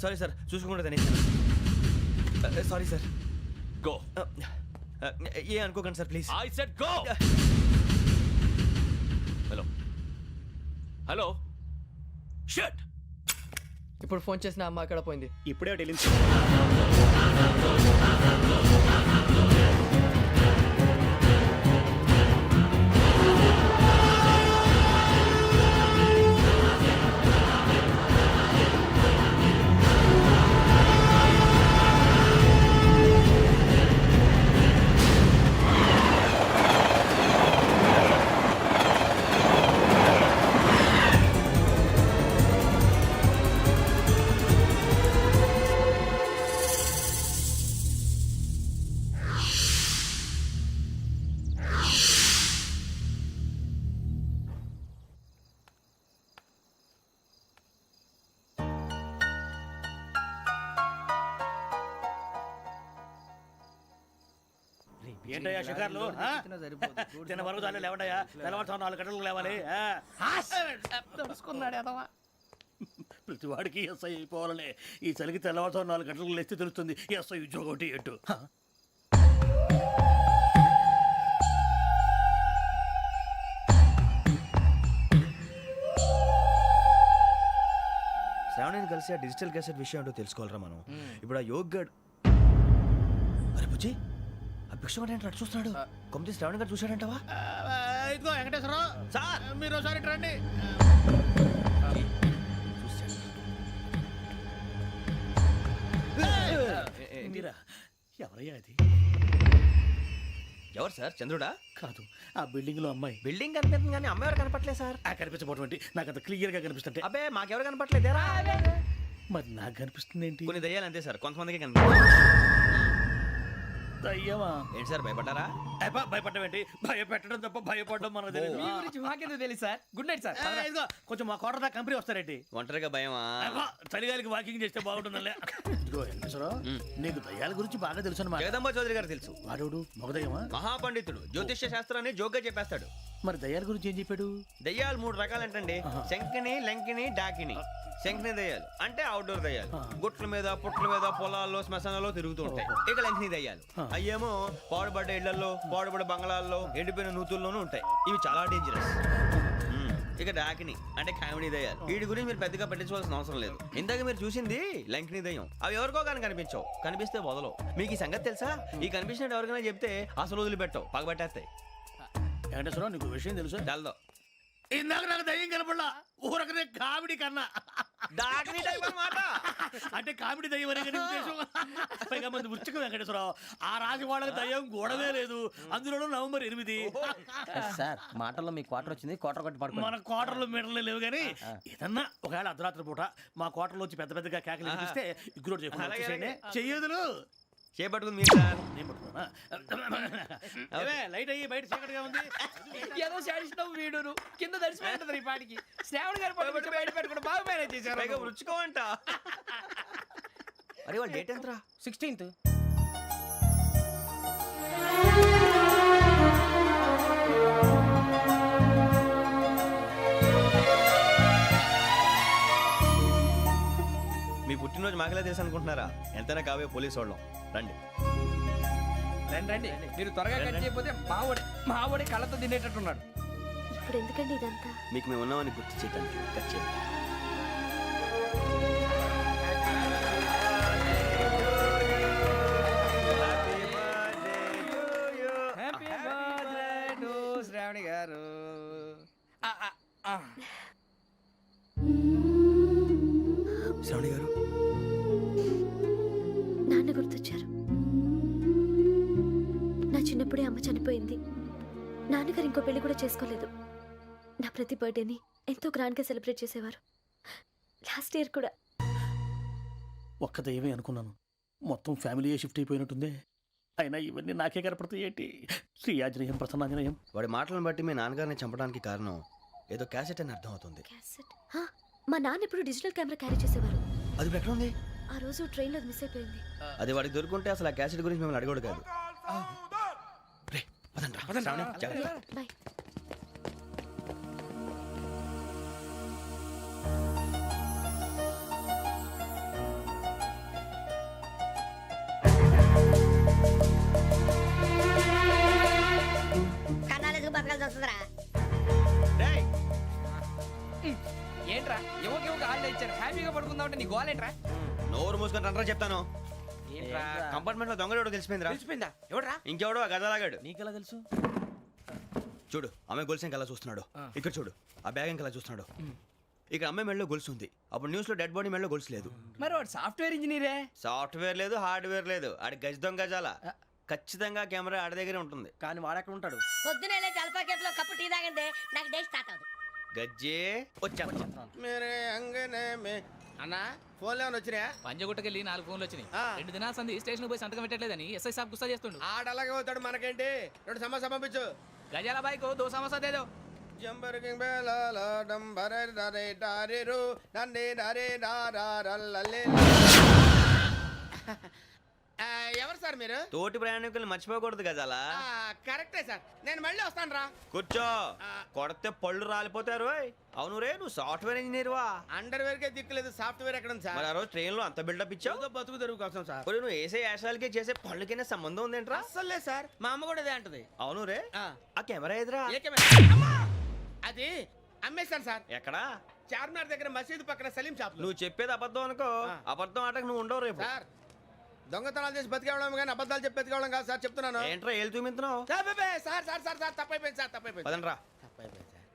Sorry sir, చూసుకోకుండా తినేసాను. Sorry sir. Go. ఏ అనుకోకండి sir please. I said go. Hello hello. Shut. ఇప్పుడు phone చేసిన అమ్మ అక్కడ పోయింది. ఇప్పుడే వెళ్ళింది. ఏంటయ్యా షికార్లు? తిన్న వరకు చాలు లేవండయ్యా. తెల్లవారుతాం 4 గంటలకు లేవాలి. ప్రతి వాడికి ఎస్ఐ అయిపోవాలనే ఈ చలికి తెల్లవారుతాం 4 గంటలకు లేస్తే తెలుస్తుంది ఎస్ఐ ఉద్యోగం ఒకటి ఎటు. శ్రావణిని కలిసి ఆ డిజిటల్ క్యాసెట్ విషయం ఏంటో తెలుసుకోవాలరా మనం. ఇప్పుడు ఆ యోగ్ గడ్, అరే బుజ్జి ఆ భిక్షం అంటే అటు చూస్తున్నాడు. కొమ్మతి శ్రావణి గారు చూశాడంటావా? ఇదిగో వెంకటేశ్వరరావు సార్, మీరు ఒకసారి రండి. ఎవరయ్యా అది? ఎవరు సార్? చంద్రుడా? కాదు, ఆ బిల్డింగ్ లో అమ్మాయి. బిల్డింగ్ కనిపిస్తుంది కానీ అమ్మాయి ఎవరు కనపట్లేదు సార్. కనిపించబోటువంటి నాకు అంత క్లియర్ గా కనిపిస్తుంటే. అబ్బే మాకెవరు కనపట్లేదేరా. మరి నాకు కనిపిస్తుంది ఏంటి? కొన్ని దయ్యాలు అంతే సార్, కొంతమందికి కనిపిస్తుంది. దయ్యమా? ఏంటి సార్ భయపడ్డారా? భయపడడం ఏంటి? భయపెట్టడం తప్ప భయపడడం మనకు తెలియదు. మీ గురించి మాకెందుకు తెలుసు సార్. Good night sir. ఇదిగో కొంచెం మా కోట దాకా కంపెనీ వస్తారేంటి? ఒంటరిగా భయమా? చలిగాలికి వాకింగ్ చేస్తే బాగుంటుందిలే. ఇదిగో వెంకటేశ్వరరావు, నీకు దయ్యాల గురించి బాగా తెలుసు అన్నమాట. జగదంబ చౌదరి గారు తెలుసు. వాడు మగదయ్యమా? మహాపండితుడు, జ్యోతిష్య శాస్త్రాన్ని జోగ్గా చెప్పేస్తాడు. మరి దయ్యాల గురించి ఏం చెప్పాడు? దయ్యాలు 3 రకాలంటండి. శంకిని, లంకిని, డాకిని. శంకిని దయ్యాలు అంటే అవుట్డోర్ దయ్యాలు, గుట్ల మీద పుట్ల మీద పొలాల్లో శ్మశానాల్లో తిరుగుతూ ఉంటాయి. ఇక లంకిని దయ్యాలు అయ్యేమో పాడుబడ్డ ఇళ్లలో, పాడుబడ్డ బంగ్లాల్లో, ఎండిపోయిన నూతుల్లోనూ ఉంటాయి. ఇవి చాలా డేంజరస్. ఇక డాకిని అంటే కామెడీ దయ్యాలు. వీటి గురించి మీరు పెద్దగా పట్టించుకోవాల్సిన అవసరం లేదు. ఇందాక మీరు చూసింది లంకిని దయ్యం. అవి ఎవరికో కానీ కనిపించవు, కనిపిస్తే వదలవు. మీకు ఈ సంగతి తెలుసా? ఈ కనిపించినట్టు ఎవరికైనా చెప్తే అసలు వదిలిపెట్టవు, పగబట్టేస్తాయి. వెంకటేశ్వరరావు, నీకు విషయం తెలుసు? డల్దో ఇందాక నాకు దయ్యం కనపడలా, ఊరకనే కామెడీ కన్నా. డాకిని టైప్ అన్నమాట. అంటే కామెడీ దయ్యం అనే ఉద్దేశం. పైగా మంది ఉచ్చకం వెంకటేశ్వరరావు. ఆ రాజు వాళ్ళకి దయ్యం గోడవే లేదు, అందులోనూ నవంబర్ 8. సార్ మాటల్లో మీ క్వార్టర్ వచ్చింది, క్వార్టర్ కొట్టి పడుకో. మన క్వార్టర్లో మీటర్లు లేవు కానీ ఏదన్నా ఒకవేళ అర్ధరాత్రి పూట మా క్వార్టర్లో వచ్చి పెద్ద పెద్దగా కేకలు వినిపిస్తే ఇగ్గురు చెయ్యదులు చేపట్టుకుంది మీరు సార్. నేను పట్టుకున్నా. లైట్ అయ్యి బయట చీకటిగా ఉంది. ఏదో శాడిస్తున్నావు వీడును కింద దర్శనం ఈ పాటికి. శ్రావణ్ గారు పట్టుబడి బయట పెట్టుకుంటే బాగా మేనేజ్ చేశారు. పైగా రుచుకోమంట. అరే వాళ్ళ డేట్ ఎంతరా? 16th. మీ పుట్టినరోజు మాకలే తెలుసు అనుకుంటున్నారా? ఎంతైనా కావే పోలీసు వాళ్ళం. రండి రండి రండి. మీరు త్వరగా కట్ చేయకపోతే మావడి కళ్ళతో తినేటట్టున్నాడు. ఇప్పుడు ఎందుకండి ఇదంతా? మీకు మేము ఉన్నామని గుర్తు చేయడానికి కట్ చేయండి. హ్యాపీ బర్త్డే టు శ్రావణి గారు. శ్రావణి గారు, నాన్న గుర్తొచ్చారు. నా చిన్నప్పుడే అమ్మ చనిపోయింది. నాన్నగారు ఇంకో పెళ్లి కూడా చేసుకోలేదు. నా ప్రతి బర్త్డేని ఎంతో గ్రాండ్గా సెలబ్రేట్ చేసేవారు. లాస్ట్ ఇయర్ కూడా. ఒక్క దయ్యమే అనుకున్నాను, మొత్తం ఫ్యామిలీయే షిఫ్ట్ అయిపోయినట్టుందే. అయినా ఇవన్నీ నాకే కనపడతాయి ఏంటి? శ్రీ ఆంజనేయం ప్రసన్నాంజనేయం. వాడి మాటలను బట్టి మీ నాన్నగారిని చంపడానికి కారణం ఏదో క్యాసెట్ అని అర్థం అవుతుంది. క్యాసెట్? మా నాన్న ఇప్పుడు డిజిటల్ కెమెరా క్యారీ చేసేవారు. అది ఇప్పుడు ఎక్కడ ఉంది? ఆ రోజు ట్రైన్లో మిస్ అయిపోయింది. అది వాడికి దొరుకుంటే అసలు ఆ క్యాసెట్ గురించి మిమ్మల్ని అడగడు కాదు. బాయ్. ఏంట్రా యువక హాలిడే ఇచ్చారు హ్యాపీగా పడుకుందాం అంటే నీ గోలేంట్రా నోరు మూసుకొని రండ్రా చెప్తాను. ఏంట్రా కంపార్ట్మెంట్ లో దొంగడు తెలిసిపోయిందిరా. తెలిసిపోయిందా ఎవడ్రా ఇంకెవడో ఆ గదలాగాడు. నీకెలా తెలుసు? చూడు అమ్మాయి గొలుసు ఇంకలా చూస్తున్నాడు. ఇక్కడ చూడు ఆ బ్యాగ్ ఇంకలా చూస్తున్నాడు. ఇక్కడ అమ్మాయి మెడలో గొలుసు ఉంది. అప్పుడు న్యూస్ లో డెడ్ బాడీ మెడలో గొలుసు లేదు. మరి వాడు సాఫ్ట్వేర్ ఇంజనీరే. సాఫ్ట్వేర్ లేదు, హార్డ్వేర్ లేదు. ఆడి గజ దొంగ గజాల. ఖచ్చితంగా కెమెరా ఆడి దగ్గరే ఉంటుంది. కానీ వాడెక్కడ ఉంటాడు? పొద్దునే లేచి అల్ఫా కేఫ్ లో కప్పు టీ తాగిందే నాకు డే స్టార్ట్ అవుతుంది. గజ్జే వచ్చా. మేరే అంగనే మే అన్నా ఫోన్లో ఏమైనా వచ్చినాయా? పంజగుట్టకెళ్ళి 4 ఫోన్లు వచ్చినాయి. ఆ. 2 దినాల సంది స్టేషన్ పోయి సంతకం పెట్టలేదని ఎస్ఐ సాబ్ గుస్తా చేస్తుండు. ఆడలాగే పోతాడు మనకేంటి? 2 సమస్య పంపించు. గజాల బైక్ 2 సమస్య దేదో. జంబరకింగ్ బేలాల డంబరే డరే డారిరు నన్నే డరే డారల్లలే. ఎవరు సార్ మీరు? తోటి ప్రయాణికులు మర్చిపోకూడదు గజాల. కరెక్టే సార్, నేను మళ్ళీ వస్తాను రా. కూర్చో. కొడితే పళ్ళు రాలిపోతారు. అవును రే, నువ్వు సాఫ్ట్వేర్ ఇంజనీర్ వా? అండర్వేర్ కే దిక్కులేదు, సాఫ్ట్వేర్ ఎక్కడ ఉంది మరి సార్? ఆ రోజు ట్రైన్ లో అంత బిల్డప్ ఇచ్చావు. ఏదో బతుకు తెరుగు కోసం సార్. ఒరేయ్, నువ్వు వేసే యాశాలకి చేసే పళ్ళకైనా సంబంధం ఉందేంట్రా? అస్సలు లేదు సార్, మా అమ్మ కూడా అదే అంటది. అవును రే, ఆ. ఆ కెమెరా ఎదురా. ఏ కెమెరా? అమ్మా! అది అమ్మేశాను సార్. ఎక్కడా? చార్మినార్ దగ్గర మసీదు పక్కన సలీం షాప్. నువ్వు చెప్పేది అబద్ధం అనుకో. ఆ. అబద్ధం ఆటకు నువ్వు ఉండవు రేపు. సార్ దొంగతనాలు చేసి బతికేవడం కానీ అబద్ధాలు చెప్పి బతికేవడం కాదు సార్, చెప్తున్నాను. ఏంట్రా ఏళ్ళు చూపించినావు? సార్ బే, సార్ సార్ సార్ సార్ తప్పైపోయింది సార్, తప్పైపోయింది. పదండ్రా. తప్పైపోయింది సార్.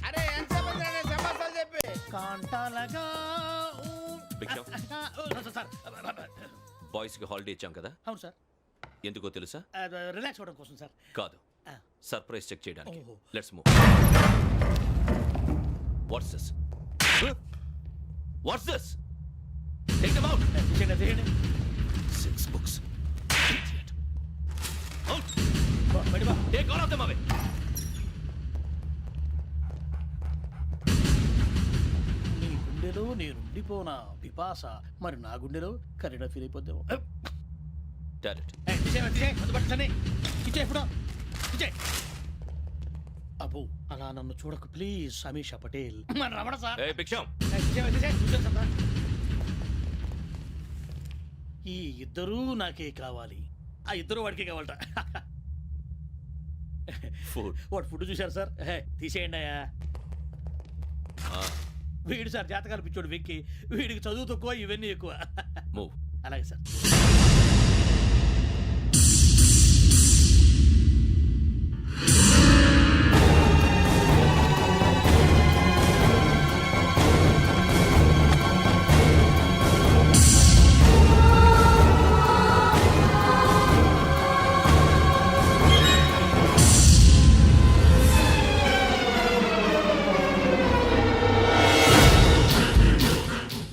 అరే ఎంతసేపు అయింది రా నేను సమాసాలు చెప్పి? కాంటాలగా భిక్షం, సార్. బాయ్స్ కి హాలిడే ఇచ్చాం కదా, అవును సార్. ఎందుకో తెలుసా? రిలాక్స్ అవ్వడం కోసం సార్. కాదు, సర్ప్రైజ్ చెక్ చేయడానికి. ఓహో. Let's move. What's this? What's this? Take them out. తీసేయండి, తీసేయండి. 6 books. Idiot. Out. బయట బా. Take all of them away. నీ గుండెలో నేనుండిపోనా పిపాస, మరి నా గుండెలో కరీడా ఫీల్ అయిపోద్దాము. Direct. అబ్బో అలా నన్ను చూడకు ప్లీజ్, సమీషా పటేల్. మన రమణ సార్. Hey, భిక్షం. ఈ ఇద్దరూ నాకే కావాలి, ఆ ఇద్దరు వాడికే కావాలట. Food. వాడు ఫుడ్ చూశారు సార్. తీసేయండి అయ్యా. వీడు సార్ జాతకాలు పిచ్చోడు వెక్కి, వీడికి చదువు తక్కువ ఇవన్నీ ఎక్కువ. Move. అలాగే సార్.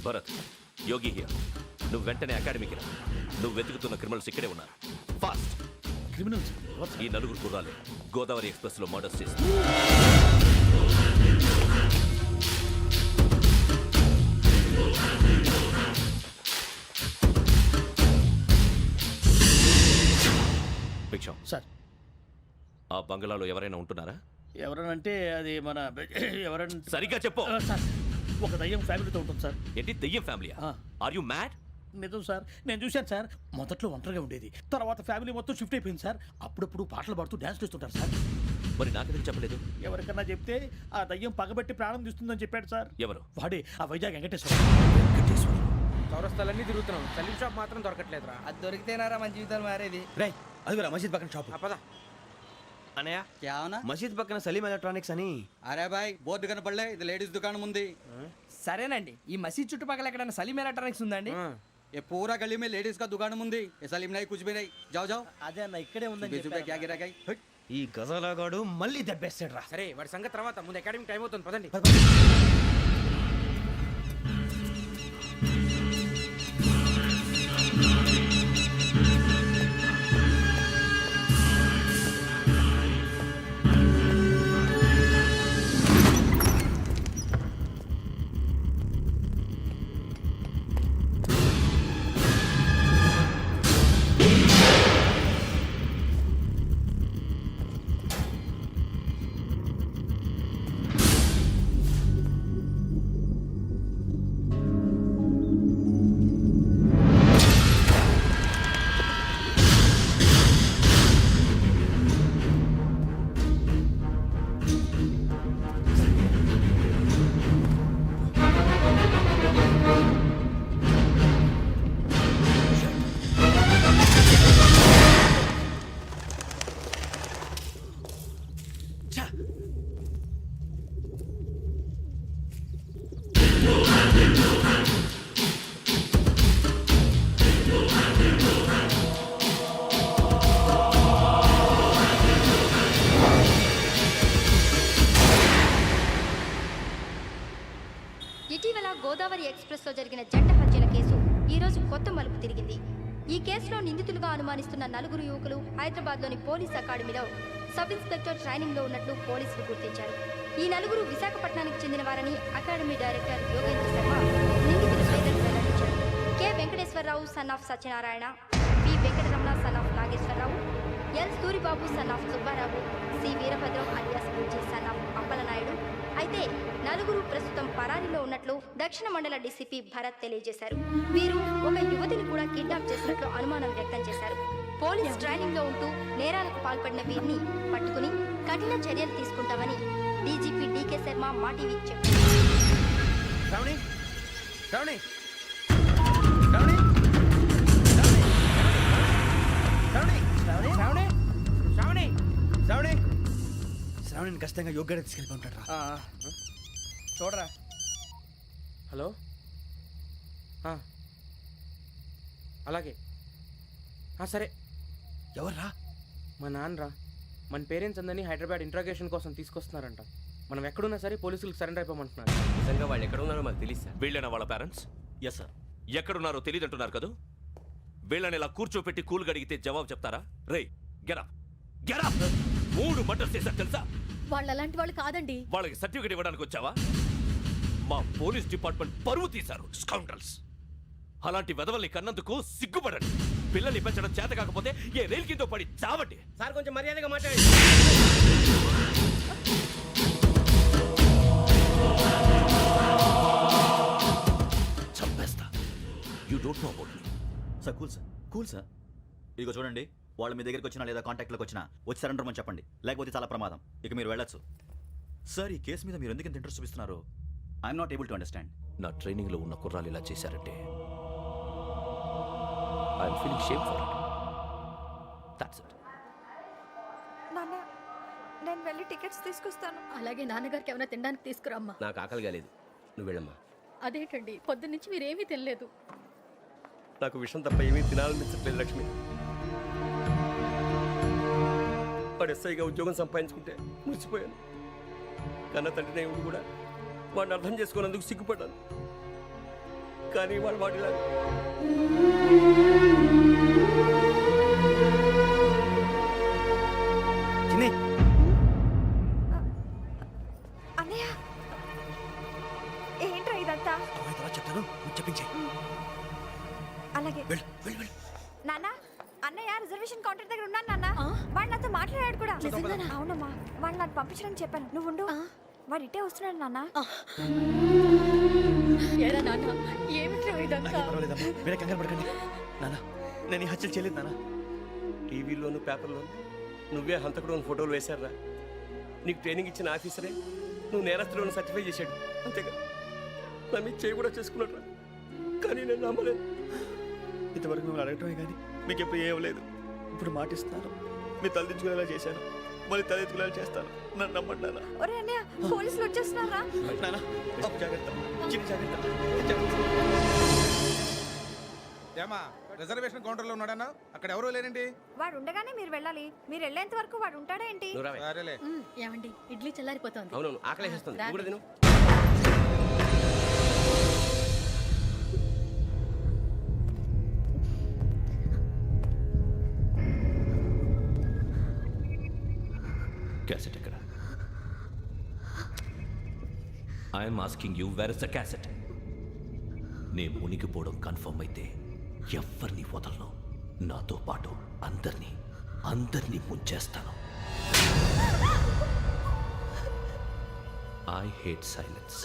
Bharat, Yogi here. నువ్వు వెంటనే అకాడమీకి రా. నువ్వు వెతుకుతున్న క్రిమినల్స్ ఇక్కడే ఉన్నారు. ఫాస్ట్. క్రిమినల్స్ ఈ నలుగురు కుర్రాలే గోదావరి ఎక్స్ప్రెస్ లో మర్డర్స్ చేసి. భిక్షం, సార్. ఆ బంగ్లాలో ఎవరైనా ఉంటున్నారా? ఎవరనంటే అది మన ఎవరంటే సరిగ్గా చెప్పు. సార్, ఒక దయ్యం ఫ్యామిలీతో ఉంటుంది సార్. ఏంటి దెయ్యం ఫ్యామిలీ? ఆ. Are you mad? నిజం సార్, నేను చూశాను సార్. మొదట్లో ఒంటరిగా ఉండేది, తర్వాత ఫ్యామిలీ మొత్తం షిఫ్ట్ అయిపోయింది సార్. అప్పుడప్పుడు పాటలు పాడుతూ డ్యాన్స్ చేస్తుంటారు సార్. మరి నాకెందుకు చెప్పలేదు? ఎవరికన్నా చెప్తే ఆ దయ్యం పగబెట్టి ప్రాణం తీస్తుందని చెప్పాడు సార్. ఎవరు? వాడే ఆ వైజాగ్ వెంకటేశ్వర. చౌరస్తాలన్నీ తిరుగుతున్నాం, సలీం షాప్ మాత్రం దొరకట్లేదురా. అది దొరికితేనారా మన జీవితాలు మారేది. రేయ్, అదిగురా మసీద్ పక్కన షాప్. పద. అనయ్య, क्या होना? మసీద్ పక్కన సలీం ఎలక్ట్రానిక్స్ అని. अरे भाई बहुत కనపడలే, ఇది లేడీస్ దుకాణం ఉంది. సరేనండి, ఈ మసీద్ చుట్టుపక్కల ఎక్కడైనా సలీం ఎలక్ట్రానిక్స్ ఉందండి? ये पूरा गली में लेडीज का दुकान मुंदी, ये सलीम नहीं कुछ भी नहीं. जाओ जाओ. అదే అన్న ఇక్కడే ఉందని बीस रुपए क्या गिरा गई? ఈ గజాలగాడు మళ్ళీ దెబ్బేస్తాడు రా. సరే వాడి సంగతి తర్వాత, ముందు అకాడమిక్ టైం అవుతుంది పదండి. ఇటీవల గోదావరి ఎక్స్ప్రెస్లో జరిగిన జంట హత్యల కేసు ఈరోజు కొత్త మలుపు తిరిగింది. ఈ కేసులో నిందితులుగా అనుమానిస్తున్న 4 యువకులు హైదరాబాద్లోని పోలీస్ అకాడమీలో సబ్ ఇన్స్పెక్టర్ ట్రైనింగ్లో ఉన్నట్లు పోలీసులు గుర్తించారు. ఈ 4 విశాఖపట్నానికి చెందిన వారని అకాడమీ డైరెక్టర్ యోగేంద్ర శర్మ నిందితుల పేర్లను వెల్లడించారు. K Venkateswara Rao son of Satyanarayana, P Venkataramana son of Nageswara Rao, L Suribabu son of Subba Rao, C Veerabhadram alias Bujji son of Appalanaidu. అయితే 4 ప్రస్తుతం పరారీలో ఉన్నట్లు దక్షిణ మండల డీసీపీ భరత్ తెలియజేశారు. వీరు ఒక యువతిని కూడా కిడ్నాప్ చేసినట్లు అనుమానం వ్యక్తం చేశారు. పోలీస్ ట్రైనింగ్ లో ఉంటూ నేరాలకు పాల్పడిన వీరిని పట్టుకుని కఠిన చర్యలు తీసుకుంటామని డీజీపీ డీకే శర్మ మా టీవీకి చెప్పారు. శ్రావణి శ్రావణి శ్రావణి శ్రావణి శ్రావణి శ్రావణి శ్రావణి శ్రావణి శ్రావణిని ఖచ్చితంగా యోగ్యత తీసుకెళ్ళి ఉంటాడు రా. చూడరా. హలో అలాగే సరే. ఎవర్రా? మా నాన్నరా. మన పేరెంట్స్ అందరినీ హైదరాబాద్ ఇంట్రాగేషన్ కోసం తీసుకొస్తున్నారంట. మనం ఎక్కడున్నా సరే పోలీసులకు సరెండర్ అయిపోమంటున్నారు. నిజంగా వాళ్ళు ఎక్కడ ఉన్నారో మాకు తెలియదు సార్. వీళ్ళైనా వాళ్ళ పేరెంట్స్? Yes sir. ఎక్కడున్నారో తెలియదు అంటున్నారు కదా. వీళ్ళని ఇలా కూర్చోపెట్టి కూల్ గడిగితే జవాబు చెప్తారా? రే గెటప్ గెటప్. 3 మర్డర్స్ చేశారు తెలుసా? వాళ్ళు అలాంటి వాళ్ళు కాదండి. వాళ్ళకి సర్టిఫికేట్ ఇవ్వడానికి వచ్చావా? మా పోలీస్ డిపార్ట్మెంట్ పరువు తీశారు స్కౌండ్రల్స్. అలాంటి వెధవల్ని కన్నందుకు సిగ్గుపడండి. పిల్లల్ని పెంచడం చేత కాకపోతే ఏ రైలు కింద పడి చావండి. సార్ కొంచెం మర్యాదగా మాట్లాడండి. చంపేస్తా. You don't know about me. Sir cool sir. ఇదిగో చూడండి, వాళ్ళు మీ దగ్గరికి వచ్చినా లేదా కాంటాక్ట్లోకి వచ్చినా వచ్చి సరెండర్ అని చెప్పండి, లేకపోతే చాలా ప్రమాదం. ఇక మీరు వెళ్ళొచ్చు. సార్, ఈ కేసు మీద మీరు ఎందుకు ఇంత ఇంట్రెస్ట్ చూపిస్తున్నారు? I'm not able to understand. నా ట్రైనింగ్లో ఉన్న కుర్రాలు ఇలా చేశారంటే I'm feeling shame for it. That's it. నాన్న, నేను వెళ్ళి టికెట్స్ తీసుకొస్తాను. అలాగే నాన్నగారికి ఏమైనా తినడానికి తీసుకురామ్మా. నాకు ఆకలి కాలేదు, నువ్వు వెళ్ళమ్మా. అదేంటండి, పొద్దున్నుంచి మీరేమీ తినలేదు. నాకు విషయం తప్ప ఏమీ తినాలనిపించట్లేదు లక్ష్మి. వాడు ఎస్ఐగా ఉద్యోగం సంపాదించుకుంటే మురిసిపోయాను. కన్న తండ్రినే ఉండి కూడా వాడిని అర్థం చేసుకున్నందుకు సిగ్గుపడ్డాను. కానీ వాడిలా అన్నయ్య, ఏంట్రా ఇదంతా? చెప్తాను, చెప్పించే. అలాగే నాన్న, అన్నయ్య రిజర్వేషన్ కౌంటర్ దగ్గర ఉన్నాను నాన్న. వాడు నాతో మాట్లాడాడు కూడా. అవునమ్మా, వాడు నాకు పంపించడం చెప్పాను. నువ్వు ఉండు, వాడు ఇట్టే వస్తున్నాడు నాన్న. మీరే కంగారు పడకండి నాన్న. నేను ఈ హత్యలు చేయలేదు నాన్న. టీవీలోను పేపర్లోను నువ్వే హంతకుడు అని ఫోటోలు వేశారా? నీకు ట్రైనింగ్ ఇచ్చిన ఆఫీసరే నువ్వు నేరస్తులను సర్టిఫై చేశాడు. అంతేగా, నా మీద చేయి కూడా చేసుకున్నాడు. కానీ నేను నమ్మలేదు. ఇంతవరకు మిమ్మల్ని అడగటమే కానీ మీకు ఎప్పుడు ఏం లేదు. ఇప్పుడు మాటిస్తున్నాను, మీరు తలదించుకునేలా చేశాను, మళ్ళీ తలెత్తుకునేలా చేస్తాను. నన్ను నమ్మండి నాన్న. ఒరే అన్నయ్య, పోలీసులు వచ్చేస్తున్నారా? నాన్న జాగ్రత్త, చిన్న జాగ్రత్త. ఏమా రిజర్వేషన్ కౌంటర్లో ఉన్నాడన్నా? అక్కడ ఎవరూ లేనండి. వాడు ఉండగానే మీరు వెళ్ళాలి. మీరు వెళ్ళేంత వరకు వాడు ఉంటాడా ఏంటి? సరేలే. ఏమండి, ఇడ్లీ చల్లారిపోతుంది. అవునవును, ఆకలేస్తుంది. నువ్వు కూడా తిను. క్యాసెట్ ఎక్కడ? I'm asking you, where is the cassette? నే మునిగిపోవడం కన్ఫర్మ్ అయితే ఎవ్వరిని వదలను. నాతో పాటు అందరినీ ముంచేస్తాను. I hate silence.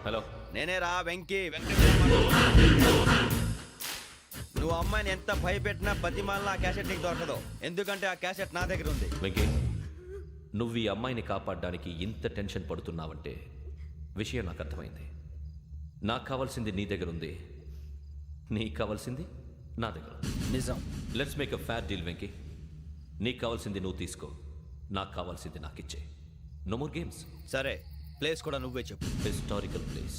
హలో, నేనే రా వెంకీ. నువ్వు అమ్మాయిని ఎంత భయపెట్టినా బతిమాలినా ఆ క్యాసెట్ నీకు దొరకదు. ఎందుకంటే ఆ క్యాసెట్ నా దగ్గర ఉంది. వెంకీ, నువ్వు ఈ అమ్మాయిని కాపాడడానికి ఇంత టెన్షన్ పడుతున్నావంటే విషయం నాకు అర్థమైంది. నాకు కావాల్సింది నీ దగ్గర ఉంది, నీకు కావాల్సింది నా దగ్గర నిజం. Let's make a fair deal Venky. నీకు కావాల్సింది నువ్వు తీసుకో, నాకు కావాల్సింది నాకు ఇచ్చే. No more games. సరే, ప్లేస్ కూడా నువ్వే చెప్పు. Historical place,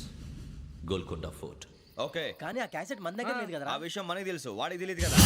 Golconda fort. Okay, కానీ ఆ క్యాసెట్ మన దగ్గర లేదు కదా. ఆ విషయం మనకి తెలుసు, వాడికి తెలియదు కదా.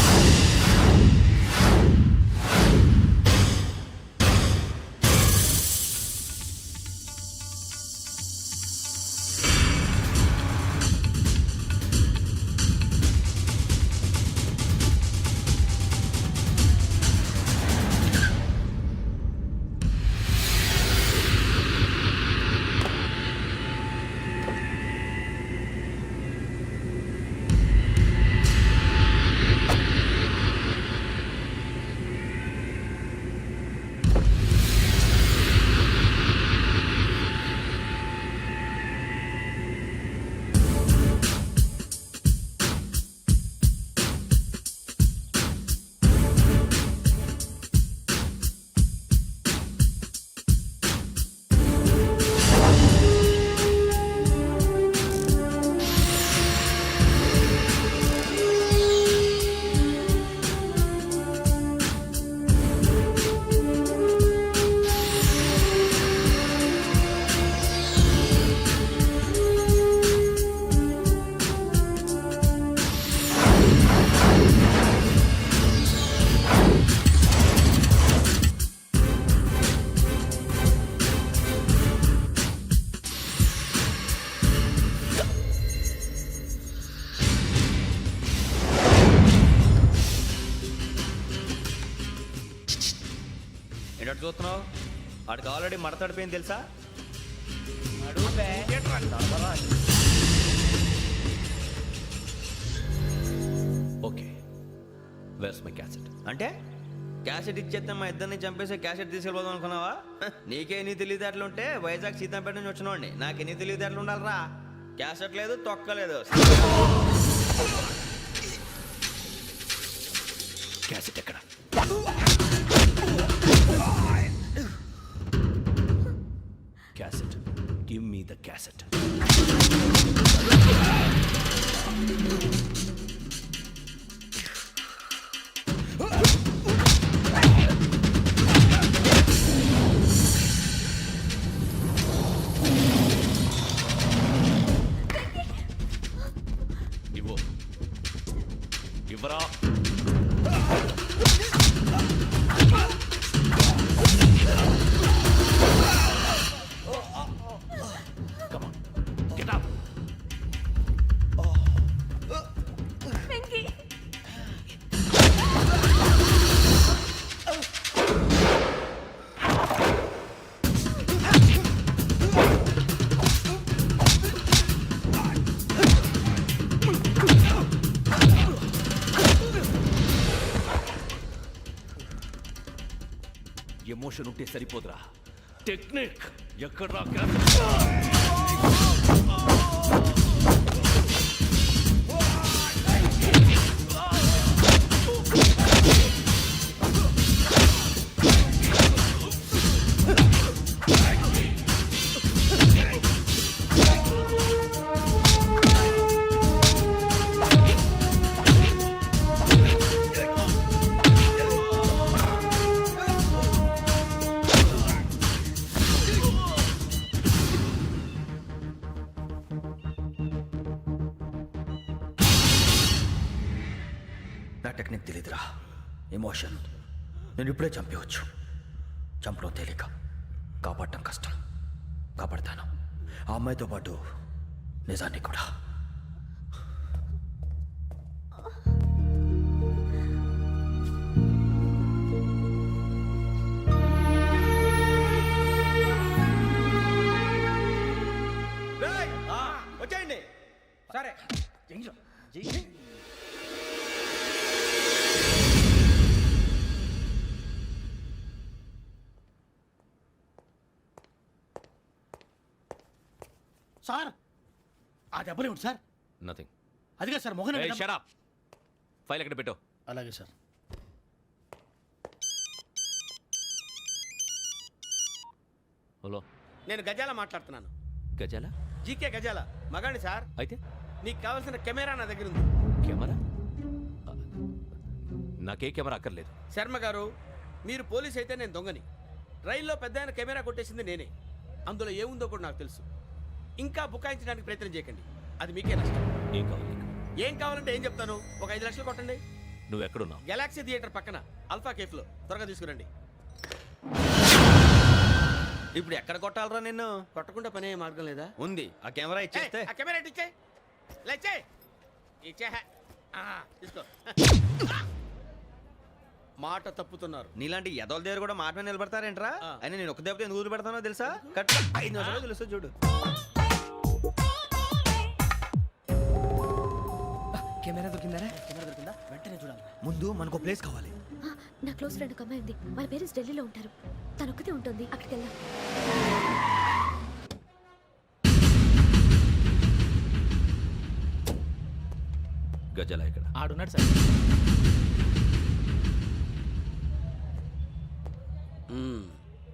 ఏంటో చూస్తున్నావు? వాడికి ఆల్రెడీ మడతడిపోయింది తెలుసా? Okay, where's my cassette? అంటే క్యాసెట్ ఇచ్చేస్తే మా ఇద్దరిని చంపేసి క్యాసెట్ తీసుకెళ్ళిపోదాం అనుకున్నావా? నీకే ఎన్ని తెలివితేటలు ఉంటే వైజాగ్ సీతంపేట నుంచి వచ్చినోడిని నాకు ఎన్ని తెలివితేటలు ఉండాలరా? క్యాసెట్ లేదు, తొక్కలేదు. క్యాసెట్ ఎక్కడ? Cassette, give me the cassette. ఇవ్వు, ఇవ్వరా. ఎమోషన్ ఉంటే సరిపోదురా, టెక్నిక్ ఎక్కడ్రా? నా టెక్నిక్ తెలీదురా. ఎమోషన్ నేను ఇప్పుడే చంపేవచ్చు. చంపడం తేలిక, కాపాడటం కష్టం. కాపాడతాను, ఆ అమ్మాయితో పాటు నిజాన్ని కూడా. వచ్చేయండి. సరే. సార్, ఆ దెబ్బలు ఏమిటి సార్? నథింగ్. అదిగా sir, Mohan. Shut up. File ఎక్కడ పెట్టు? అలాగే సార్. హలో, నేను గజాల మాట్లాడుతున్నాను. గజాల? జీకే గజాల మగాడి సార్. అయితే నీకు కావాల్సిన కెమెరా నా దగ్గర ఉంది. కెమెరా? నాకే కెమెరా అక్కర్లేదు. శర్మ గారు, మీరు పోలీస్ అయితే నేను దొంగని. రైల్లో పెద్ద ఆయన కెమెరా కొట్టేసింది నేనే. అందులో ఏముందో కూడా నాకు తెలుసు. ఇంకా బుకాయించడానికి ప్రయత్నం చేయకండి, అది మీకే నష్టం. ఏం కావాలి నీకు? ఏం కావాలంటే ఏం చెప్తాను, ఒక 5 లక్షలు కొట్టండి. నువ్వు ఎక్కడున్నావు? గెలాక్సీ థియేటర్ పక్కన అల్ఫా కేఫ్లో. త్వరగా తీసుకురండి. ఇప్పుడు ఎక్కడ కొట్టాలరా నిన్ను? కొట్టకుండా పనే మార్గం లేదా? ఉంది, ఆ కెమెరా ఇచ్చేస్తే. ఆ కెమెరా ఇటు ఇచ్చే. లేచే ఇచ్చే. తీసుకో. మాట తప్పుతున్నారు. నీలాంటి ఎదల దగ్గర కూడా మాట మీద నిలబడతారేంట్రా? ఆ. అని నేను ఒక దెబ్బతో ఎందుకు పెడతానో తెలుసా? కట్ 5 నిమిషాలు తెలుసు చూడు. కెమెరా దొరికిందా? వెంటనే చూడాలి. ముందు మనకు ప్లేస్ కావాలి. నా క్లోజ్ ఫ్రెండ్ ఒక అమ్మాయి ఉంది. వాళ్ళ పేరెంట్స్ ఢిల్లీలో ఉంటారు. తను ఒక్కతే ఉంటుంది. అక్కడికి వెళ్దాం. గజాల ఇక్కడ ఆడున్నాడు సార్.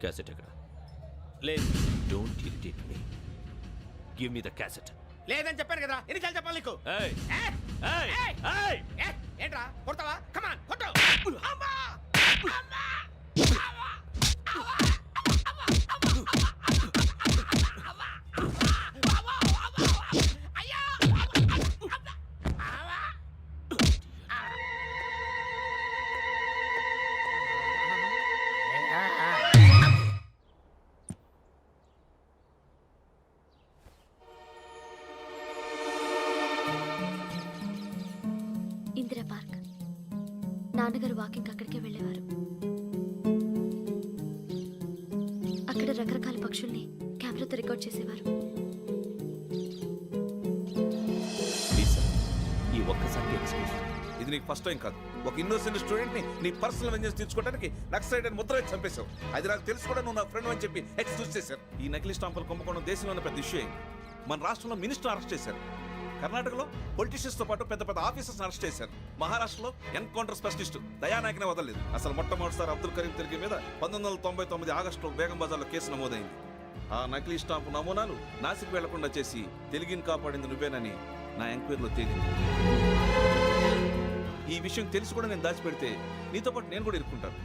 క్యాసెట్ ఎక్కడ? లేదు. Don't irritate me. Give me the cassette. లేదని చెప్పాను కదా, ఎన్నిసార్లు చెప్పాలి నీకు? ఏయ్ ఏయ్! ఏయ్ ఏయ్! ఏయ్ ఏయ్! ఏంట్రా కొడతావా? కమాన్ కొట్టు. అమ్మా! అమ్మా! ఇందిరా పార్క్. నాన్నగారు వాకింగ్ అక్కడికే వెళ్ళేవారు. అక్కడ రకరకాల పక్షుల్ని కెమెరాతో రికార్డ్ చేసేవారు. ప్లీజ్ సార్, ఈ ఒక్కసారికి ఎక్స్క్యూజ్. ఇది నీకు ఫస్ట్ టైం కాదు. ఒక ఇన్నోసెంట్ స్టూడెంట్ ని నీ పర్సనల్ వెంజెన్స్ తీర్చుకోవడానికి నక్సలైట్ అని ముద్ర వేసి చంపేశావు. అది నాకు తెలుసు కూడా నువ్వు నా ఫ్రెండ్ అని చెప్పి ఎక్స్క్యూజ్ చేశారు. ఈ నకిలీ స్టాంపులు కుంభకోణం దేశంలోనే పెద్ద ఇష్యూ అయింది. మన రాష్ట్రంలో మినిస్టర్ అరెస్ట్ చేశారు. కర్ణాటకలో పొలిటీషియన్స్ తో పాటు పెద్ద పెద్ద ఆఫీసర్స్ అరెస్ట్ చేశారు. మహారాష్ట్రలో ఎన్కౌంటర్ స్పెషలిస్ట్ దయానాయకనే వదలలేదు. అసలు మొట్టమొదటిసారి అబ్దుల్ కరీం తిరిగి మీద 1999 ఆగస్టులో బేగం బజార్లో కేసు నమోదైంది. ఆ నకిలీ స్టాంపు నమూనాలు నాసిక్ వెళ్లకుండా చేసి తెలుగుని కాపాడింది నువ్వేనని నా ఎంక్వైరీలో తేలింది. ఈ విషయం తెలిసి కూడా నేను దాచిపెడితే నీతో పాటు నేను కూడా ఇరుక్కుంటాను.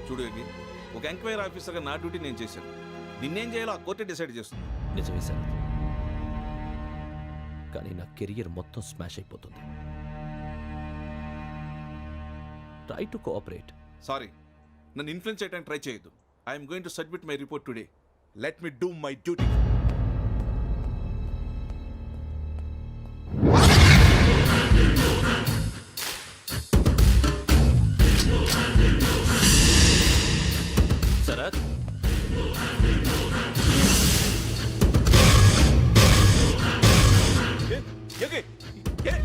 చూడు యోగి, ఒక ఎంక్వైరీ ఆఫీసర్గా నా డ్యూటీ నేను చేశాను. నిన్నేం చేయాలో ఆ కోర్టే డిసైడ్ చేస్తుంది. నిజమే సార్, కానీ నా కెరియర్ మొత్తం స్మాష్ అయిపోతుంది. Try to cooperate. సారీ, నన్ను ఇన్ఫ్లుయెన్స్ చేయడానికి ట్రై చేయొద్దు. I'm going to submit my report today. Let me do my duty. Sharath,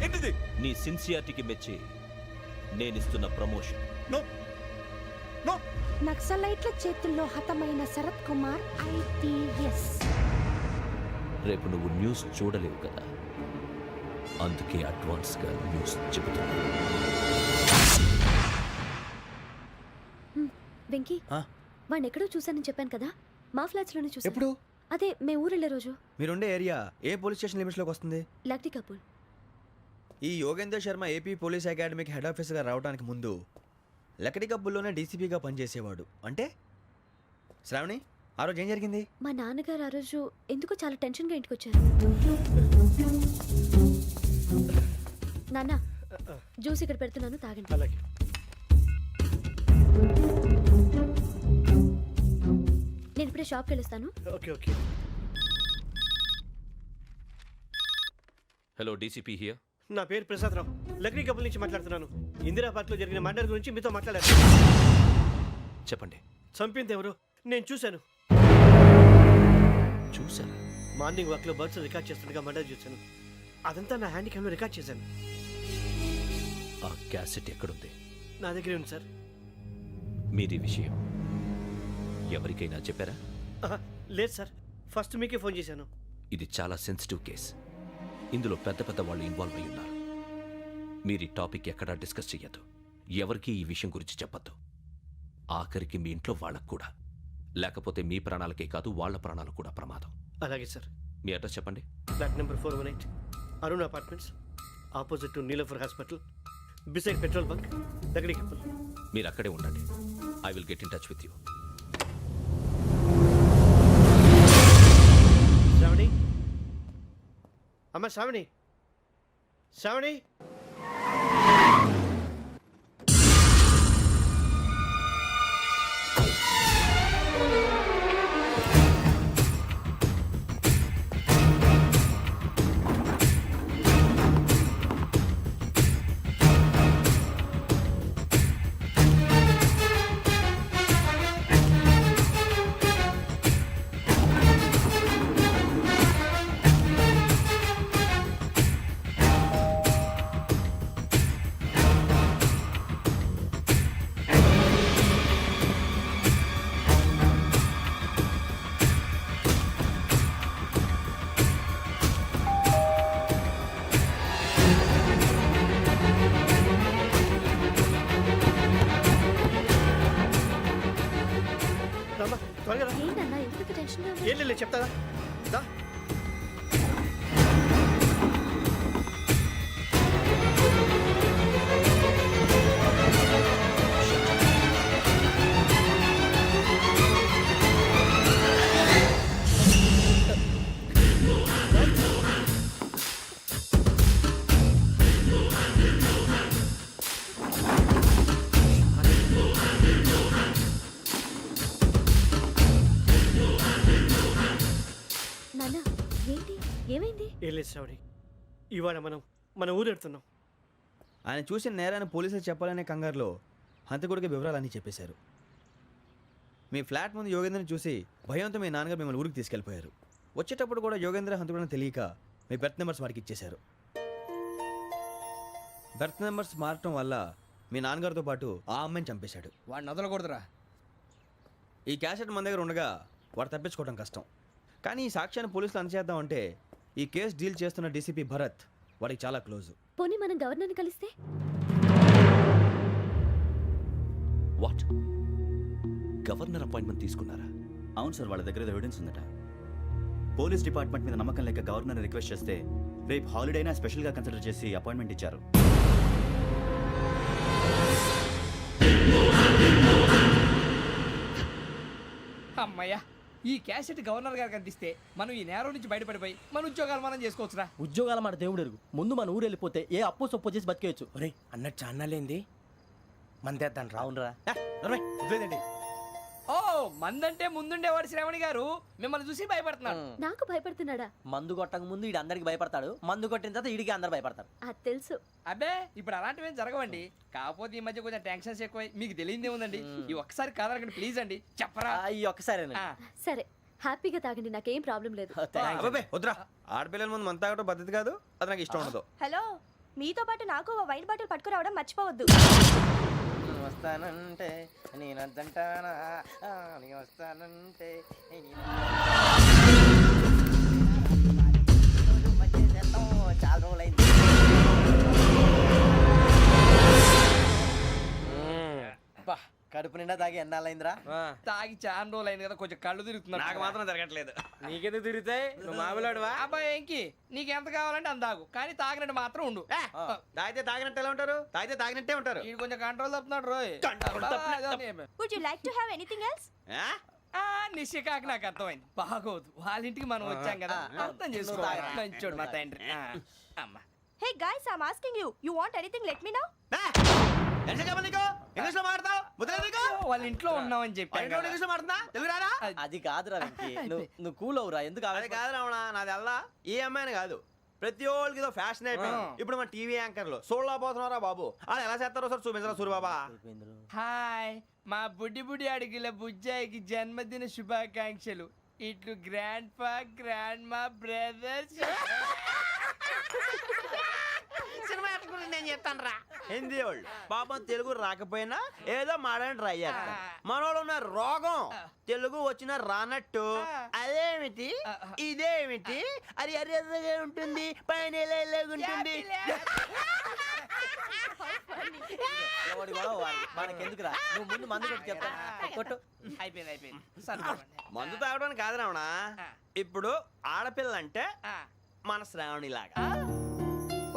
ఏంటిది? నీ సిన్సియారిటీకి మెచ్చి నేనిస్తున్న ప్రమోషన్. నక్సలైట్ల చేతుల్లో హతమైన శరత్ కుమార్ IPS. రేపు నువ్వు న్యూస్ చూడలేవు కదా, అందుకే అడ్వాన్స్ గా న్యూస్ చెబుతున్నా. వెంకీ, వాడిని ఎక్కడో చూశానని చెప్పాను కదా, మా ఫ్లాట్స్ లోనే చూసాను. ఎప్పుడు? అదే మే ఊరు వెళ్ళే రోజు. మీరుండే ఏరియా ఏ పోలీస్ స్టేషన్ లిమిట్స్ లోకి వస్తుంది? లక్టీ కపూర్. ఈ యోగేందర్ శర్మ ఏపీ పోలీస్ అకాడమీకి హెడ్ ఆఫీసర్గా రావడానికి ముందు లకడి కబ్బుల్లోనే డీసీపీగా పనిచేసేవాడు. అంటే శ్రావణి, ఆ రోజు ఏం జరిగింది? మా నాన్నగారు ఆ రోజు ఎందుకో చాలా టెన్షన్గా ఇంటికి వచ్చారు. నాన్న, జ్యూస్ ఇక్కడ పెడుతున్నాను, తాగండి. అలాగే. నేను ఇప్పుడే షాప్కి వెళ్ళొస్తాను. Okay okay. Hello, DCP here. నా పేరు ప్రసాదరావు, లక్రీ కపుల్ నుంచి మాట్లాడుతున్నాను. ఇందిరా పార్క్ లో జరిగిన మర్డర్ గురించి మీతో మాట్లాడారు. చెప్పండి. చంపింది ఎవరు? నేను చూశాను. చూశాను. మార్నింగ్ వాక్ లో బర్డ్స్ రికార్డ్ చేస్తుండగా మర్డర్ చూశాను. అదంతా నా హ్యాండ్ క్యామ్ లో రికార్డ్ చేశాను. ఆ క్యాసెట్ ఎక్కడుంది? నా దగ్గరే ఉంది సార్. మీరు ఈ విషయం ఎవరికైనా చెప్పారా? లేదు సార్, ఫస్ట్ మీకే ఫోన్ చేశాను. ఇది చాలా సెన్సిటివ్ కేస్. ఇందులో పెద్ద పెద్ద వాళ్ళు ఇన్వాల్వ్ అయి ఉన్నారు. మీరు ఈ టాపిక్ ఎక్కడా డిస్కస్ చెయ్యొద్దు. ఎవరికి ఈ విషయం గురించి చెప్పొద్దు. ఆఖరికి మీ ఇంట్లో వాళ్ళకు కూడా. లేకపోతే మీ ప్రాణాలకే కాదు, వాళ్ళ ప్రాణాలు కూడా ప్రమాదం. అలాగే సార్. మీ అడ్రస్ చెప్పండి. Flat number 418, Arun apartments, opposite to Niloufer hospital, beside petrol bunk, దగ్గరికి. మీరు అక్కడే ఉండండి. I will get in touch with you. Shravani, అమ్మ శ్రావణి, శ్రావణి. త్వరగా రా. ఏంటన్నా ఎందుకు టెన్షన్ ఏం లేదు చెప్తాదా దా. నాన్న ఏంటి ఏమైంది? ఏం లేదు శ్రావణి, ఇవాళ మనం మన ఊరు వెళ్తున్నాం. ఆయన చూసిన నేరాన్ని పోలీసులు చెప్పాలనే కంగారులో హంతకుడికి వివరాలన్నీ చెప్పేశారు. మీ ఫ్లాట్ ముందు యోగేంద్రని చూసి భయంతో మీ నాన్నగారు మిమ్మల్ని ఊరికి తీసుకెళ్ళిపోయారు. వచ్చేటప్పుడు కూడా యోగేంద్ర హంతకుడని తెలియక మీ బెర్త్ నెంబర్స్ వారికి ఇచ్చేశారు. బెర్త్ నెంబర్స్ మారటం వల్ల మీ నాన్నగారితో పాటు ఆ అమ్మాయిని చంపేశాడు. వాడిని వదలకూడదురా. ఈ క్యాసెట్ మన దగ్గర ఉండగా వాడు తప్పించుకోవడం కష్టం. కానీ ఈ సాక్ష్యాన్ని పోలీసులు అందజేద్దామంటే ఈ కేసు డీల్ చేస్తున్న డీసీపీ భరత్ వాడికి చాలా క్లోజ్. పోనీ మనం గవర్నర్ని కలిస్తే? వాట్? గవర్నర్ అపాయింట్మెంట్ తీసుకున్నారా? అవును సార్, వాళ్ళ దగ్గర ఎవిడెన్స్ ఉందట. పోలీస్ డిపార్ట్మెంట్ మీద నమ్మకం లేక గవర్నర్ రిక్వెస్ట్ చేస్తే రేపు హాలిడేనా స్పెషల్గా కన్సిడర్ చేసి అపాయింట్మెంట్ ఇచ్చారు. అమ్మయ్యా, ఈ క్యాసెట్ గవర్నర్ గారికి అందిస్తే మనం ఈ నేరం నుంచి బయటపడిపోయి మన ఉద్యోగాలు మనం చేసుకోవచ్చురా. ఉద్యోగాల మాట దేవుడు ఎరుగు. ముందు మన ఊరు వెళ్ళిపోతే ఏ అప్పు సొప్పు చేసి బతికేయచ్చు. ఒరే అన్నట్టు చాన్నాలేంది మందేద్దాం రావునరా. వదిలేదండి. ఓ మందంటే ముందుండేవాడు శ్రావణి గారు మిమ్మల్ని చూసి భయపడుతున్నాడు. నాకు భయపడుతున్నాడా? మందు కొట్టక ముందు ఈడు అందరికి భయపడతాడు, మందు కొట్టిన తర్వాత ఈడికి అందరు భయపడతారు. అది తెలుసు. అబ్బే ఇప్పుడు అలాంటివి ఏం జరగవండి. కాకపోతే ఈ మధ్య కొంచెం టెన్షన్స్ ఎక్కువై మీకు తెలియదే ఉందండి. ఈ ఒక్కసారి కాదనకండి ప్లీజ్ అండి, చెప్పరా. ఈ ఒక్కసారి సరే హ్యాపీగా తాగండి, నాకేం ప్రాబ్లం లేదు. అబ్బాబే వద్దురా, ఆడపిల్లల ముందు మంత తాగడం పద్ధతి కాదు. అది నాకు ఇష్టం ఉండదు. హలో, మీతో పాటు నాకు ఓ వైన్ బాటిల్ పట్టుకురావడం మర్చిపోవద్దు. వస్తానంటే నేనంటానా, నేను వస్తానంటే చాలా రోజులైంది. కడుపు నిండా తాగి ఎన్నాళ్ళైందిరా? తాగి చాలా రోజులు అయింది కదా, కొంచెం కళ్ళు తిరుగుతున్నాడు. నాకు మాత్రం జరగట్లేదు. నీకెందుకు తిరుగుతాయి? నువ్వు మామూలుడువా? అబ్బాయి ఏంకి నీకు ఎంత కావాలంటే అంత తాగు, కానీ తాగినట్టు మాత్రం ఉండు. తాగితే తాగినట్టు ఎలా ఉంటారు? తాగితే తాగినట్టే ఉంటారు. ఇది కొంచెం కంట్రోల్ తప్పుతున్నాడు రోయ్. Would you like to have anything else? నిశ్చికాకి నాకు అర్థమైంది. బాగోదు, వాళ్ళ ఇంటికి మనం వచ్చాం కదా, అర్థం చేసుకోవాలి. మంచోడు మా తండ్రి. అమ్మ hey guys, I am asking you, you want anything let me know. English లో మాట్లాడతావు? వాళ్ళ ఇంట్లో ఉన్నామని చెప్పాను. ఇంగ్లీష్ లో మాట్లాడుతున్నా? తెలుగు రాదా? అది కాదురా వెంకీ, నువ్వు కూల్ అవురా. ఎందుకు అది కాదు రావణా, నాది అల్లా ఈ అమ్మాయిని కాదు, ప్రతి ఒళ్ళకి ఇదో ఫ్యాషన్ అయిపోయింది. ఇప్పుడు మన టీవీ యాంకర్లు సోళ్ళ పోతున్నారా బాబు, వాళ్ళు ఎలా చేస్తారో సార్ చూపించరా సూరిబాబా. హాయ్, మా బుడ్డి బుడి అడిగిల బుజ్జాయికి జన్మదిన శుభాకాంక్షలు. ఇట్లు గ్రాండ్ ఫా గ్రాండ్ మా బ్రదర్స్. సినిమా నేను చెప్తాను రా. హిందీ వాళ్ళు పాపం తెలుగు రాకపోయినా ఏదో మాడని ట్రై చేస్తారు. మనోళ్ళు ఉన్న రోగం తెలుగు వచ్చిన రానట్టు అదేమిటి ఇదేమిటి అది అరిగా ఉంటుంది, పైన ఉంటుంది. మనకెందుకురా, నువ్వు ముందు మందు కొట్టి చెప్తా. కొట్టు. అయిపోయింది. మందు తాగడానికి కాదు రావణ, ఇప్పుడు ఆడపిల్ల అంటే మన శ్రావణిలాగా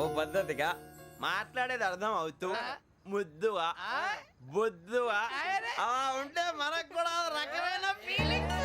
ఓ పద్ధతిగా మాట్లాడేది అర్థం అవుతూ ముద్దువా బొద్దువా అలా ఉంటే మనకు కూడా ఓ రకమైన ఫీలింగ్స్.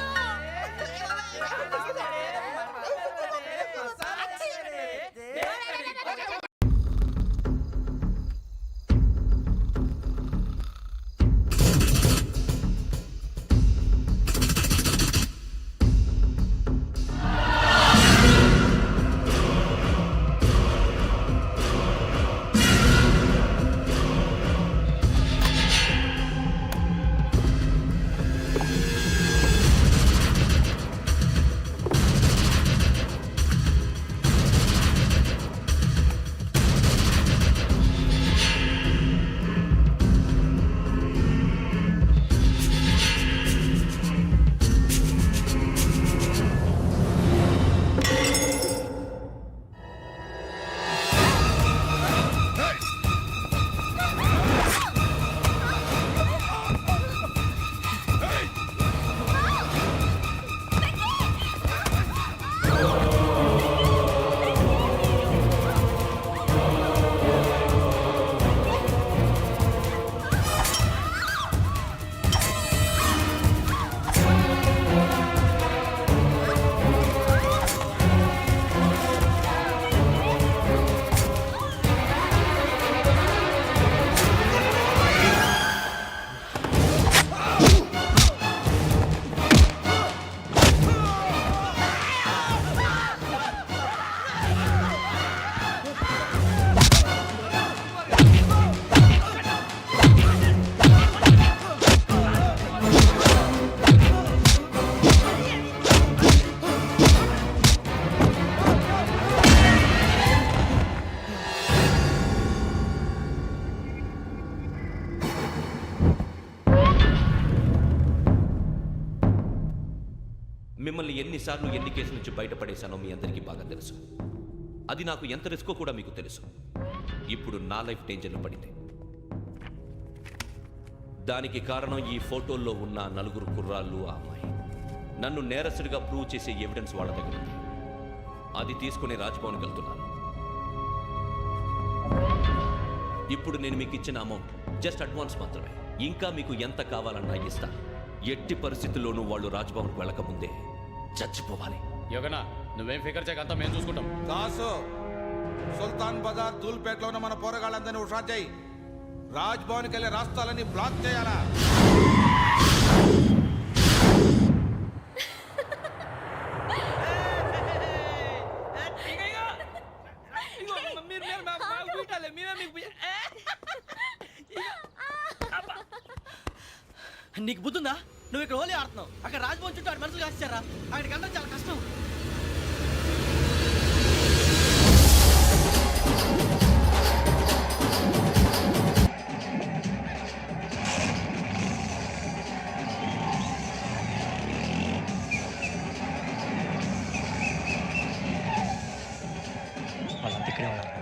మిమ్మల్ని ఎన్నిసార్లు ఎన్ని కేసుల నుంచి బయటపడేశానో మీ అందరికీ బాగా తెలుసు. అది నాకు ఎంత రిస్కో కూడా మీకు తెలుసు. ఇప్పుడు నా లైఫ్ డేంజర్లో పడింది. దానికి కారణం ఈ ఫోటోల్లో ఉన్న 4 కుర్రాళ్ళు, ఆ అమ్మాయి. నన్ను నేరస్తుడిగా ప్రూవ్ చేసే ఎవిడెన్స్ వాళ్ళ దగ్గర ఉంది. అది తీసుకుని రాజ్భవన్కి వెళ్తున్నాను. ఇప్పుడు నేను మీకు ఇచ్చిన అమౌంట్ జస్ట్ అడ్వాన్స్ మాత్రమే. ఇంకా మీకు ఎంత కావాలన్నా ఇస్తాను. ఎట్టి పరిస్థితుల్లోనూ వాళ్ళు రాజ్భవన్కి వెళ్ళకముందే చచ్చిపోవాలి. యోగనా నువ్వేం ఫికర్ చేయకంతా మేము చూసుకుంటాం. దాసు సుల్తాన్ బజార్ ధూల్పేటలో ఉన్న మన పోరగాళ్ళందరినీ హుషారు చేయి. రాజ్ భవన్కి వెళ్ళే రాష్ట్రాలని బ్లాక్ చేయాలా? నీకు బుద్ధుందా? నువ్వు ఇక్కడ హోలీ ఆడుతున్నావు, అక్కడ రాజ్భవన్ చుట్టూ ఆడి మనుషులు కాస్తారా? అక్కడికి వెళ్ళడం చాలా కష్టం. వాళ్ళంతా ఇక్కడే ఉన్నారు.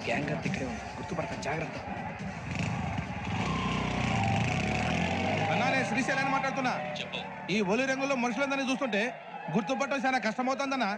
గ్యాంగ్ అంతా ఇక్కడే ఉంది, గుర్తుపడతాను, జాగ్రత్త. అన్నానే శ్రీశైలాన్ని మాట్లాడుతున్నా. ఈ ఒలి రంగులో మనుషులందరినీ చూస్తుంటే గుర్తుపట్టడం చాలా కష్టమవుతుందన్నా.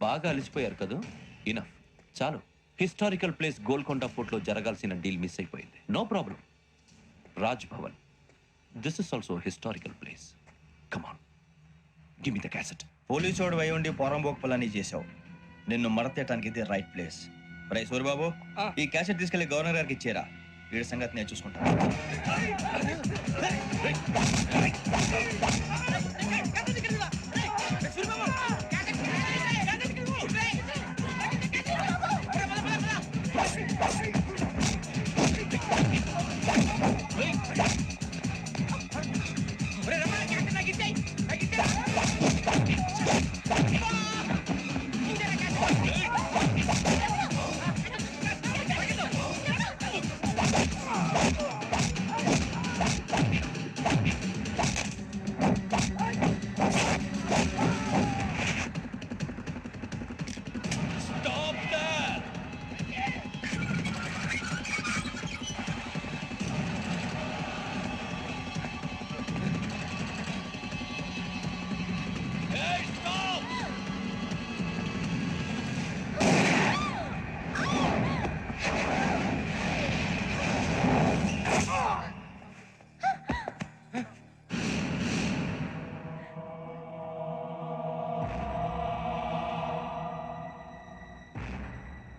బాగా అలసిపోయారు కదా, ఇనఫ్, చాలు. హిస్టారికల్ ప్లేస్ గోల్కొండ ఫోర్ట్లో జరగాల్సిన డీల్ మిస్ అయిపోయింది. No problem. Raj Bhavan, this is also historical place. Come on, give me the cassette. Police వాడు అయి ఉండి పోరంబోకు పలాని చేసావు. నిన్ను మడతేయటానికి ఇది రైట్ ప్లేస్. రై సూరిబాబు, ఈ క్యాసెట్ తీసుకెళ్లి గవర్నర్ గారికి ఇచ్చేరా. వీడి సంగతి నేను చూసుకుంటాను.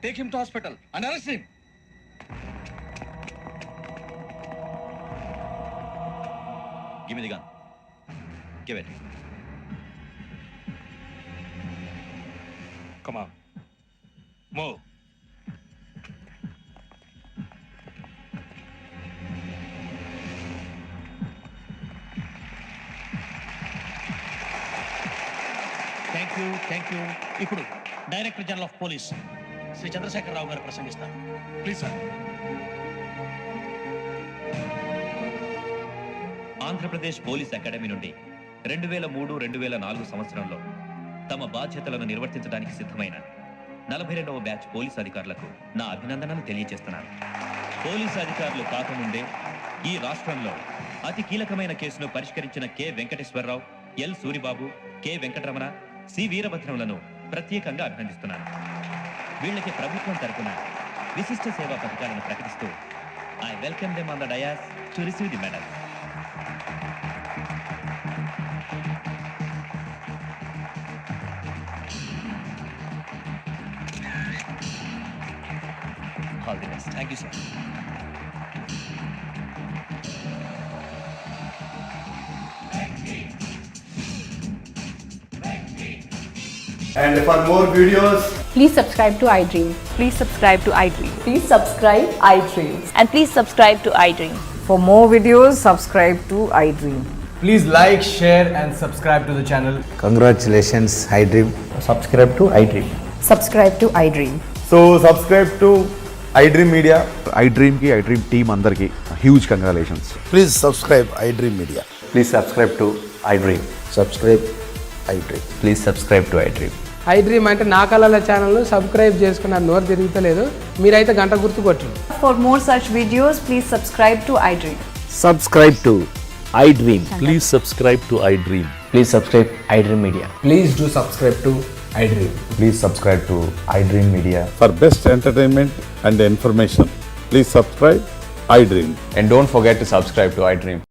Take him to hospital and arrest him. Give me the gun. Give it. Come on. Move. Thank you. ఇప్పుడు director general of police Shri Chandrasekhar Rao గారు ప్రసంగిస్తారు. Please sir. Andhra Pradesh police academy నుండి 2003-2004 సంవత్సరంలో తమ బాధ్యతలను నిర్వర్తించడానికి సిద్ధమైన 42వ బ్యాచ్ పోలీస్ అధికారులకు నా అభినందనలు తెలియజేస్తున్నాను. పోలీసు అధికారులు కాకముందే ఈ రాష్ట్రంలో అతి కీలకమైన కేసును పరిష్కరించిన K Venkateswara Rao, L Suribabu, K Venkataramana, C వీరభద్రంలను ప్రత్యేకంగా అభినందిస్తున్నాను. వీళ్ళకి ప్రభుత్వం తరపున విశిష్ట సేవా పథకాలను ప్రకటిస్తూ I welcome them on the dais to receive the medal. All the best. Thank you sir. And for more videos, please subscribe to iDream. Please subscribe to iDream. Please subscribe iDream. And please subscribe to iDream. For more videos, subscribe to iDream. please like, share and subscribe to the channel. Congratulations, iDream. Subscribe to iDream. Subscribe to iDream. So subscribe to iDream Media. iDream ki iDream team andarki huge congratulations. Please subscribe iDream Media. Please subscribe to iDream. Subscribe iDream. Please subscribe to iDream. iDream అంటే నా కళల ఛానల్ను subscribe చేసుకున్న నోరు తిరుగుతలేదు. మీరైతే గంట గుర్తు కొట్టండి. For more such videos, please subscribe to iDream. Subscribe to iDream. Please subscribe to iDream. Please subscribe iDream Media. Please do subscribe to iDream. Please subscribe to iDream Media. For best entertainment and information, please subscribe iDream. And don't forget to subscribe to iDream.